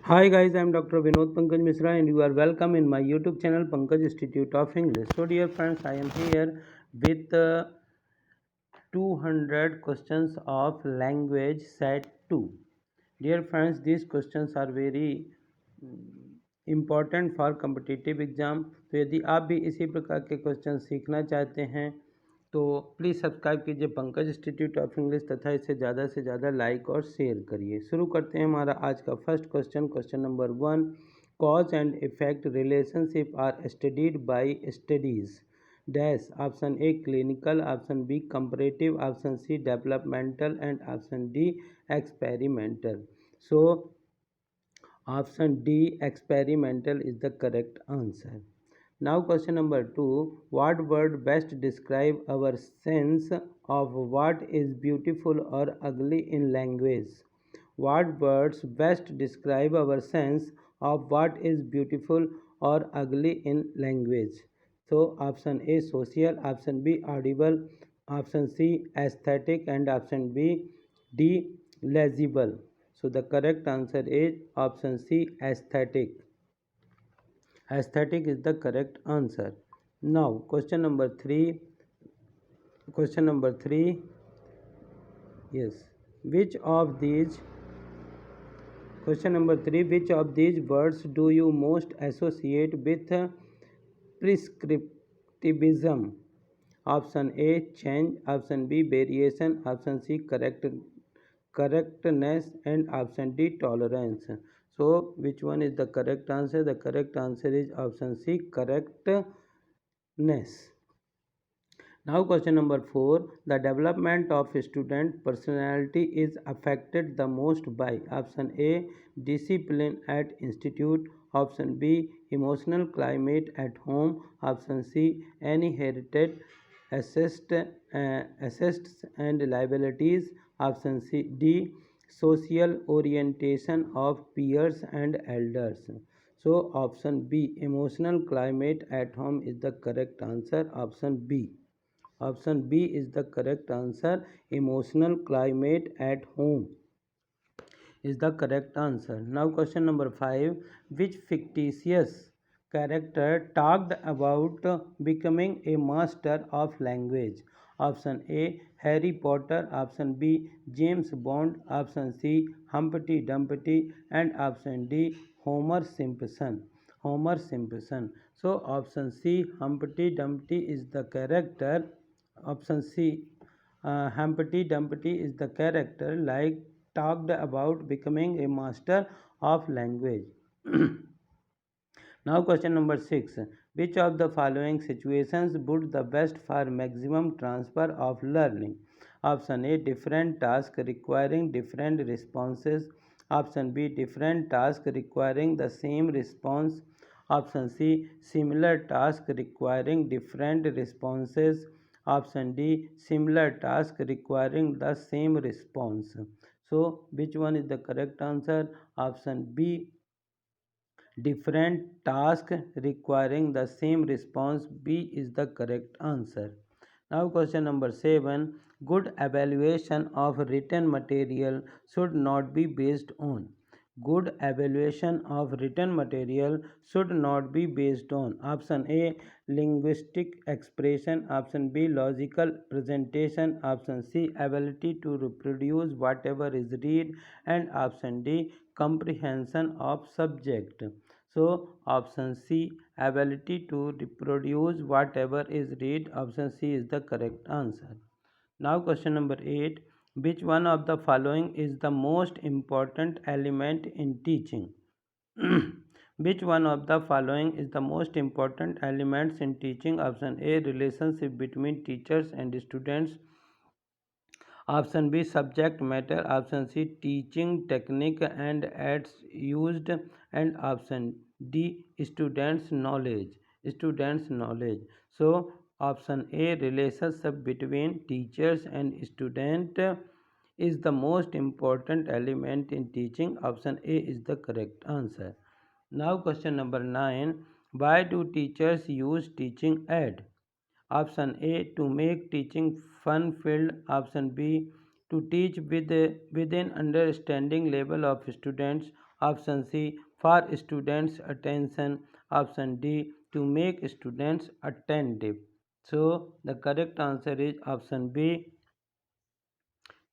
Hi guys, I am Dr. Vinod Pankaj Misra and you are welcome in my YouTube channel Pankaj Institute of English. So dear friends, I am here with 200 questions of language set 2. Dear friends, these questions are very important for competitive exam. तो यदि आप भी इसी प्रकार के question सीखना चाहते हैं तो प्लीज़ सब्सक्राइब कीजिए पंकज इंस्टीट्यूट ऑफ इंग्लिश तथा इसे ज़्यादा से ज़्यादा लाइक और शेयर करिए। शुरू करते हैं हमारा आज का first question. Question number 1, cause and effect relationship are studied by studies dash. Option A clinical, option B comparative, option C developmental and option D experimental. So option D, experimental is the correct answer. Now question number 2, what word best describe our sense of what is beautiful or ugly in language? What words best describe our sense of what is beautiful or ugly in language? So option A social, option B audible, option C aesthetic and option D legible. So the correct answer is option C aesthetic. Aesthetic is the correct answer. Now question number 3. Question number 3. Yes. Which of these Question number 3, which of these words do you most associate with prescriptivism? Option A change, option B variation, option C correctness and option D tolerance. So which one is the correct answer? The correct answer is option C correctness. Now question number 4, the development of student personality is affected the most by option A discipline at institute, option B emotional climate at home, option C inherited assets and liabilities, option C D social orientation of peers and elders. So option B emotional climate at home is the correct answer. Option B. Option B is the correct answer. Emotional climate at home is the correct answer. Now question number 5. Which fictitious character talked about becoming a master of language? Option A Harry Potter, option B James Bond, option C Humpty Dumpty and option D Homer Simpson. Homer Simpson. So option C Humpty Dumpty is the character. Option C Humpty Dumpty is the character like talked about becoming a master of language. Now question number 6. Which of the following situations would the best for maximum transfer of learning? Option A different tasks requiring different responses. Option B different tasks requiring the same response. Option C similar tasks requiring different responses. Option D similar task requiring the same response. So which one is the correct answer? Option B different task requiring the same response. B is the correct answer. Now question number 7. Good evaluation of written material should not be based on. Good evaluation of written material should not be based on. Option A linguistic expression, option B logical presentation, option C ability to reproduce whatever is read and option D comprehension of subject. So option C ability to reproduce whatever is read. Option C is the correct answer. Now question number 8. Which one of the following is the most important element in teaching? Which one of the following is the most important elements in teaching? Option A relationship between teachers and students. Option B subject matter. Option C teaching technique and aids used and option D students knowledge. Students knowledge. So option A relationship between teachers and student is the most important element in teaching. Option A is the correct answer. Now question number 9. Why do teachers use teaching aid? Option A to make teaching fun filled. Option B to teach within understanding level of students. Option C, for students' attention. Option D, to make students attentive. So the correct answer is option B,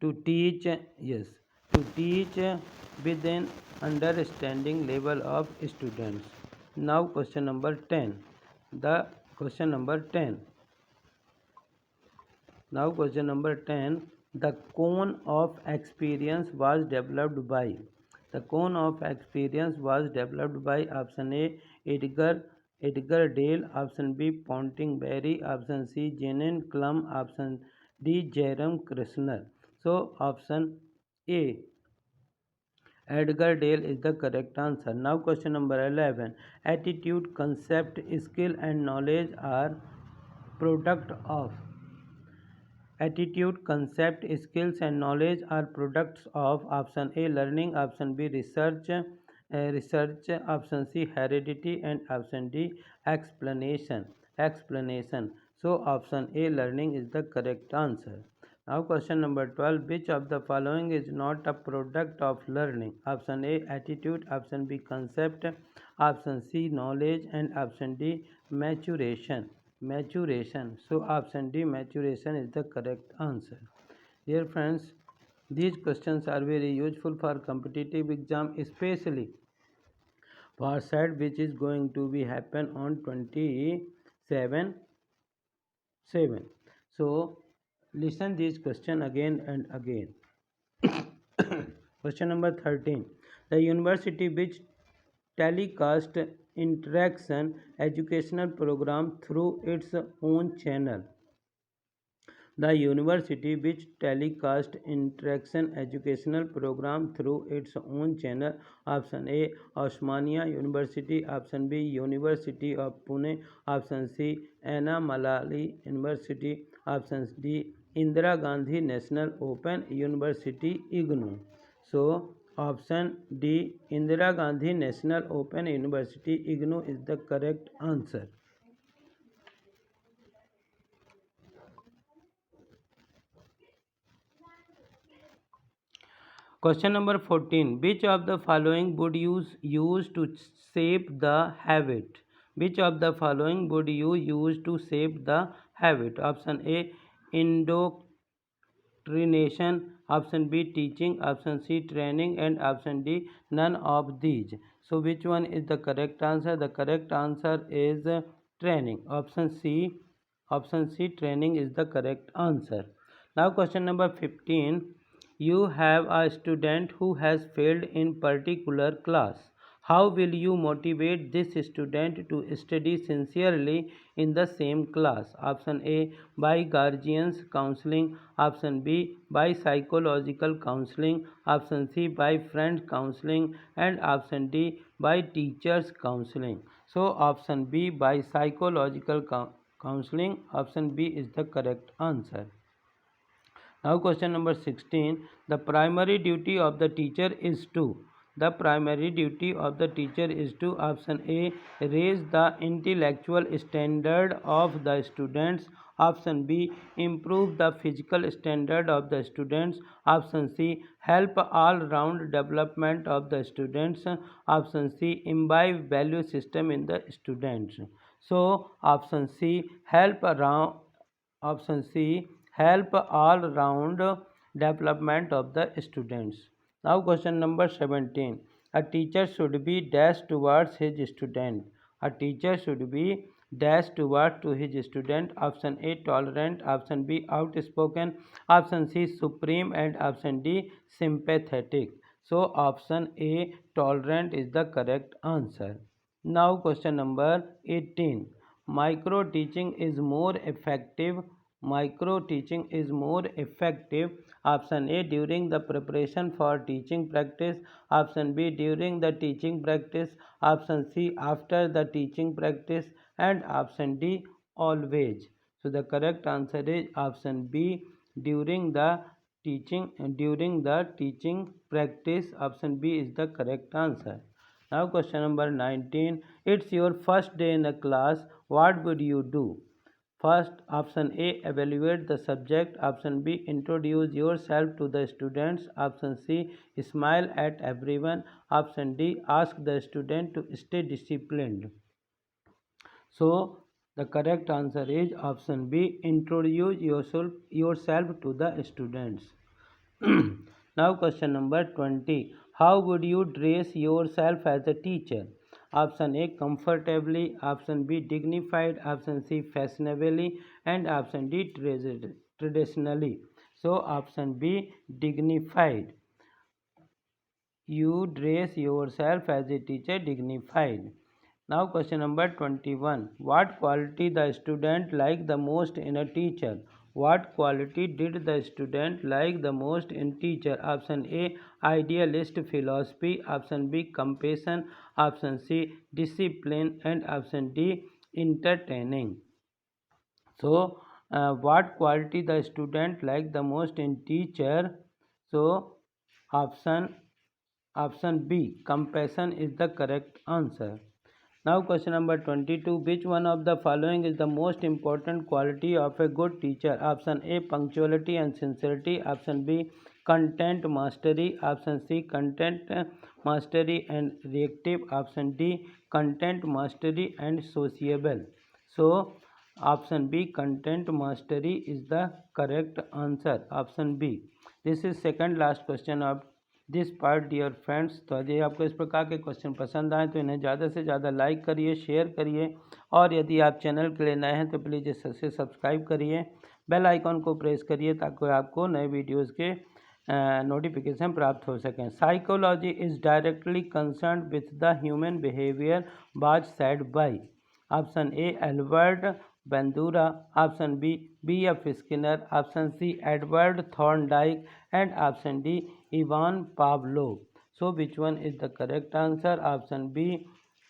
to teach, yes, to teach with an understanding level of students. Now question number 10. The question number 10. Now question number 10. The cone of experience was developed by. The cone of experience was developed by option A, Edgar Dale, option B, Ponting Berry, option C, Janet Klum, option D, Jerome Krishner. So option A, Edgar Dale is the correct answer. Now question number 11. Attitude, concept, skill and knowledge are product of. Attitude, concept, skills and knowledge are products of option A, learning, option B, research, option C, heredity and option D, explanation. So option A, learning is the correct answer. Now question number 12. Which of the following is not a product of learning? Option A, attitude, option B, concept, option C, knowledge and option D, maturation. So option D, maturation is the correct answer. Dear friends, these questions are very useful for competitive exam, especially for SAT, which is going to be happen on 27/7. So listen this question again and again. Question number 13. The university which telecast interaction educational program through its own channel. The university which telecast interaction educational program through its own channel. Option A, Osmania University. Option B, University of Pune. Option C, Anna Malali University. Option D, Indira Gandhi National Open University IGNOU. So option D, Indira Gandhi National Open University IGNOU is the correct answer. Question number 14. Which of the following would you use to shape the habit? Which of the following would you use to shape the habit? Option A, indoctrination. Option B, teaching. Option C, training. And option D, none of these. So which one is the correct answer? The correct answer is training. Option C. Option C, training is the correct answer. Now question number 15. You have a student who has failed in particular class. How will you motivate this student to study sincerely in the same class? Option A, by guardians counseling. Option B, by psychological counseling. Option C, by friend counseling. And option D, by teachers counseling. So option B, by psychological counseling. Option B is the correct answer. Now question number 16. The primary duty of the teacher is to. The primary duty of the teacher is to option A, raise the intellectual standard of the students. Option B, improve the physical standard of the students. Option C, help all round development of the students. Option C, imbibe value system in the students. So option C, option C, help all round development of the students. Now question number 17. A teacher should be dash towards his student. A teacher should be dash towards to his student. Option A, tolerant. Option B, outspoken. Option C, supreme. And option D, sympathetic. So option A, tolerant is the correct answer. Now question number 18. Micro teaching is more effective. Micro teaching is more effective. Option A, during the preparation for teaching practice. Option B, during the teaching practice. Option C, after the teaching practice. And option D, always. So the correct answer is option B, during the teaching practice. Option B is the correct answer. Now question number 19. It's your first day in the class. What would you do? First, option A, evaluate the subject. Option B, introduce yourself to the students. Option C, smile at everyone. Option D, ask the student to stay disciplined. So, the correct answer is option B, introduce yourself to the students. Now question number 20. How would you dress yourself as a teacher? Option A, comfortably. Option B, dignified. Option C, fashionably. And option D, traditionally. So option B, dignified. You dress yourself as a teacher dignified. Now question number 21. What quality the student like the most in a teacher? What quality did the student like the most in teacher? Option A, idealist philosophy. Option B, compassion. Option C, discipline. And option D, entertaining. So what quality the student like the most in teacher? So option B, compassion is the correct answer. Now question number 22. Which one of the following is the most important quality of a good teacher? Option A, punctuality and sincerity. Option B, content mastery. Option C, content mastery and reactive. Option D, content mastery and sociable. So option B, content mastery is the correct answer. Option B. This is second last question of this part dear friends. तो यदि आपको इस प्रकार के question पसंद आए तो इन्हें ज़्यादा से ज़्यादा लाइक करिए, शेयर करिए, और यदि आप चैनल के लिए नए हैं तो प्लीज़ इसे सब्सक्राइब करिए, बेल आइकॉन को प्रेस करिए ताकि आपको नए वीडियोज़ के नोटिफिकेशन प्राप्त हो सकें। Psychology is directly concern with the human behaviour was said by. Option A, Albert Bandura. Option B, B.F. Skinner. Option C, Edward Thorndike. And option D, Ivan Pavlov. So which one is the correct answer? Option B,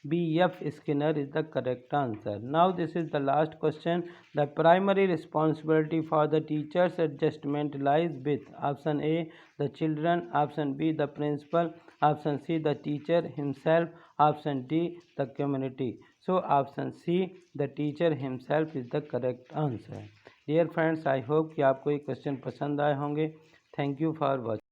B.F. Skinner is the correct answer. Now this is the last question. The primary responsibility for the teacher's adjustment lies with option A, the children. Option B, the principal. Option C, the teacher himself. Option D, the community. So option C, the teacher himself is the correct answer. Dear friends, I hope कि आपको ये question पसंद आए होंगे. Thank you for watching.